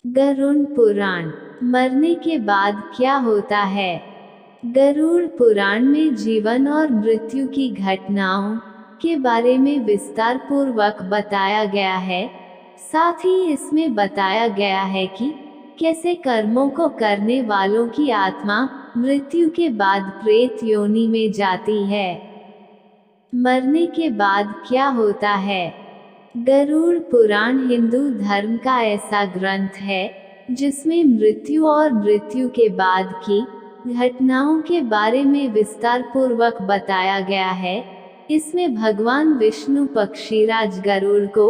गरुड़ पुराण। मरने के बाद क्या होता है। गरुड़ पुराण में जीवन और मृत्यु की घटनाओं के बारे में विस्तार पूर्वक बताया गया है। साथ ही इसमें बताया गया है कि कैसे कर्मों को करने वालों की आत्मा मृत्यु के बाद प्रेत योनि में जाती है। मरने के बाद क्या होता है। गरुड़ पुराण हिंदू धर्म का ऐसा ग्रंथ है जिसमें मृत्यु और मृत्यु के बाद की घटनाओं के बारे में विस्तार पूर्वक बताया गया है। इसमें भगवान विष्णु पक्षीराज गरुड़ को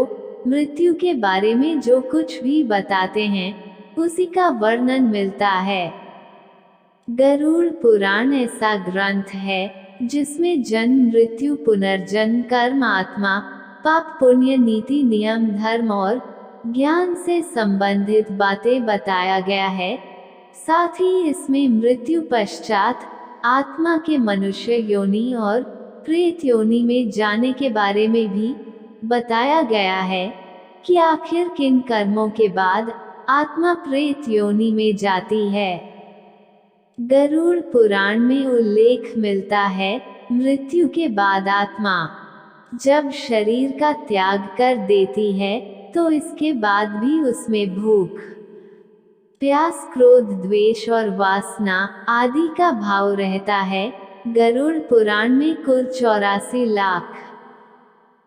मृत्यु के बारे में जो कुछ भी बताते हैं उसी का वर्णन मिलता है। गरुड़ पुराण ऐसा ग्रंथ है जिसमें जन्म मृत्यु पुनर्जन्म कर्म आत्मा पाप पुण्य नीति नियम धर्म और ज्ञान से संबंधित बातें बताया गया है। साथ ही इसमें मृत्यु पश्चात आत्मा के मनुष्य योनि और प्रेत योनि में जाने के बारे में भी बताया गया है कि आखिर किन कर्मों के बाद आत्मा प्रेत योनि में जाती है। गरुड़ पुराण में उल्लेख मिलता है मृत्यु के बाद आत्मा जब शरीर का त्याग कर देती है तो इसके बाद भी उसमें भूख प्यास क्रोध द्वेष और वासना आदि का भाव रहता है। गरुड़ पुराण में कुल 84 लाख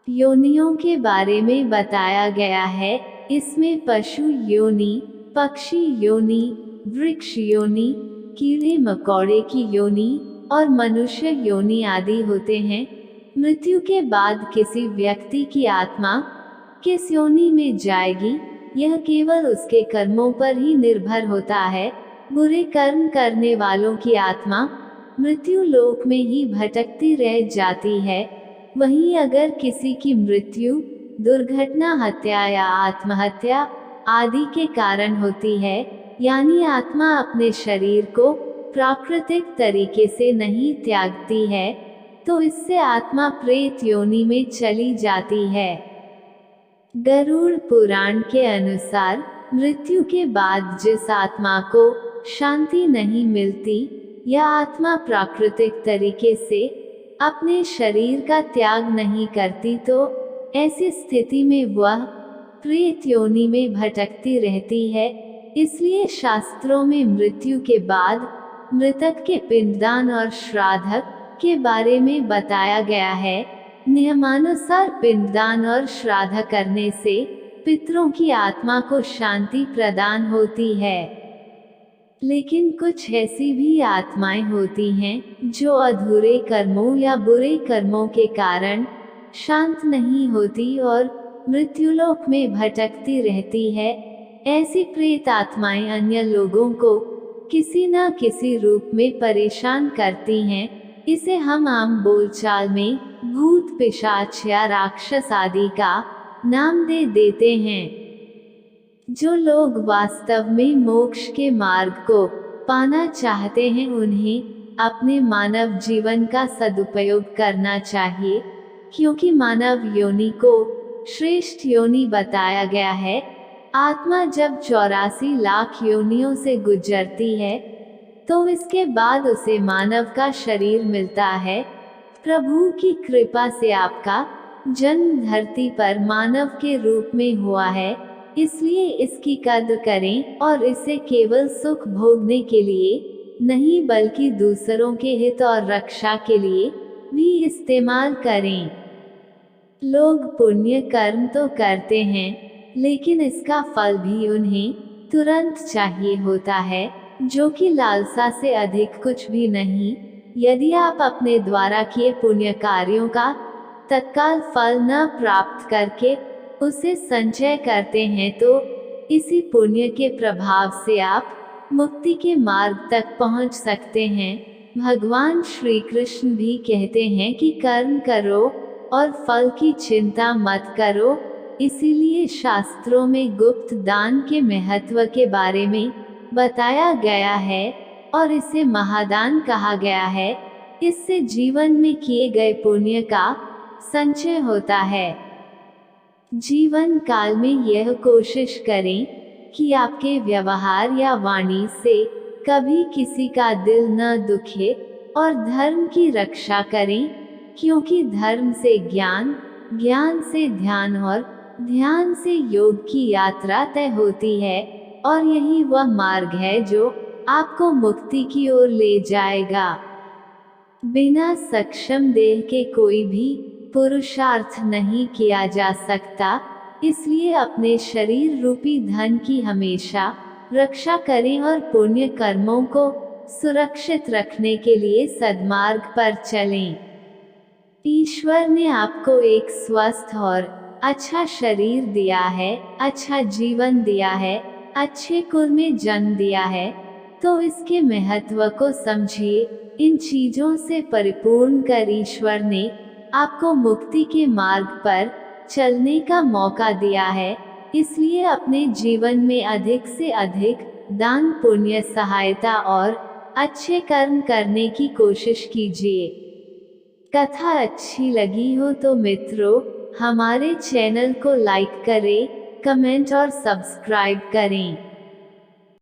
योनियों के बारे में बताया गया है। इसमें पशु योनि पक्षी योनि वृक्ष योनि कीड़े मकोड़े की योनि और मनुष्य योनि आदि होते हैं। मृत्यु के बाद किसी व्यक्ति की आत्मा किस योनि में जाएगी यह केवल उसके कर्मों पर ही निर्भर होता है। बुरे कर्म करने वालों की आत्मा मृत्यु लोक में ही भटकती रह जाती है। वहीं अगर किसी की मृत्यु दुर्घटना हत्या या आत्महत्या आदि के कारण होती है यानी आत्मा अपने शरीर को प्राकृतिक तरीके से नहीं त्यागती है तो इससे आत्मा प्रेत योनि में चली जाती है। गरुड़ पुराण के अनुसार मृत्यु के बाद जिस आत्मा को शांति नहीं मिलती या आत्मा प्राकृतिक तरीके से अपने शरीर का त्याग नहीं करती तो ऐसी स्थिति में वह प्रेत योनि में भटकती रहती है। इसलिए शास्त्रों में मृत्यु के बाद मृतक के पिंडदान और श्राद्ध के बारे में बताया गया है। नियमानुसार पिंडदान और श्राद्ध करने से पितरों की आत्मा को शांति प्रदान होती है। लेकिन कुछ ऐसी भी आत्माएं होती हैं जो अधूरे कर्मों या बुरे कर्मों के कारण शांत नहीं होती और मृत्युलोक में भटकती रहती है। ऐसी प्रेत आत्माएं अन्य लोगों को किसी न किसी रूप में परेशान करती हैं। इसे हम आम बोलचाल में भूत पिशाच या राक्षस आदि का नाम दे देते हैं। जो लोग वास्तव में मोक्ष के मार्ग को पाना चाहते हैं उन्हें अपने मानव जीवन का सदुपयोग करना चाहिए क्योंकि मानव योनि को श्रेष्ठ योनि बताया गया है। आत्मा जब 84 लाख योनियों से गुजरती है तो इसके बाद उसे मानव का शरीर मिलता है। प्रभु की कृपा से आपका जन्म धरती पर मानव के रूप में हुआ है, इसलिए इसकी कद्र करें और इसे केवल सुख भोगने के लिए नहीं बल्कि दूसरों के हित और रक्षा के लिए भी इस्तेमाल करें। लोग पुण्य कर्म तो करते हैं लेकिन इसका फल भी उन्हें तुरंत चाहिए होता है जो कि लालसा से अधिक कुछ भी नहीं। यदि आप अपने द्वारा किए पुण्य कार्यों का तत्काल फल न प्राप्त करके उसे संचय करते हैं तो इसी पुण्य के प्रभाव से आप मुक्ति के मार्ग तक पहुंच सकते हैं। भगवान श्री कृष्ण भी कहते हैं कि कर्म करो और फल की चिंता मत करो। इसीलिए शास्त्रों में गुप्त दान के महत्व के बारे में बताया गया है और इसे महादान कहा गया है। इससे जीवन में किए गए पुण्य का संचय होता है। जीवन काल में यह कोशिश करें कि आपके व्यवहार या वाणी से कभी किसी का दिल न दुखे, और धर्म की रक्षा करें, क्योंकि धर्म से ज्ञान, ज्ञान से ध्यान और ध्यान से योग की यात्रा तय होती है, और यही वह मार्ग है जो आपको मुक्ति की ओर ले जाएगा। बिना सक्षम देह के कोई भी पुरुषार्थ नहीं किया जा सकता, इसलिए अपने शरीर रूपी धन की हमेशा रक्षा करें और पुण्य कर्मों को सुरक्षित रखने के लिए सद्मार्ग पर चलें। ईश्वर ने आपको एक स्वस्थ और अच्छा शरीर दिया है, अच्छा जीवन दिया है, अच्छे कुल में जन्म दिया है, तो इसके महत्व को समझिए। इन चीजों से परिपूर्ण कर ईश्वर ने आपको मुक्ति के मार्ग पर चलने का मौका दिया है, इसलिए अपने जीवन में अधिक से अधिक दान, पुण्य, सहायता और अच्छे कर्म करने की कोशिश कीजिए। कथा अच्छी लगी हो तो मित्रों, हमारे चैनल को लाइक करें, कमेंट और सब्सक्राइब करें।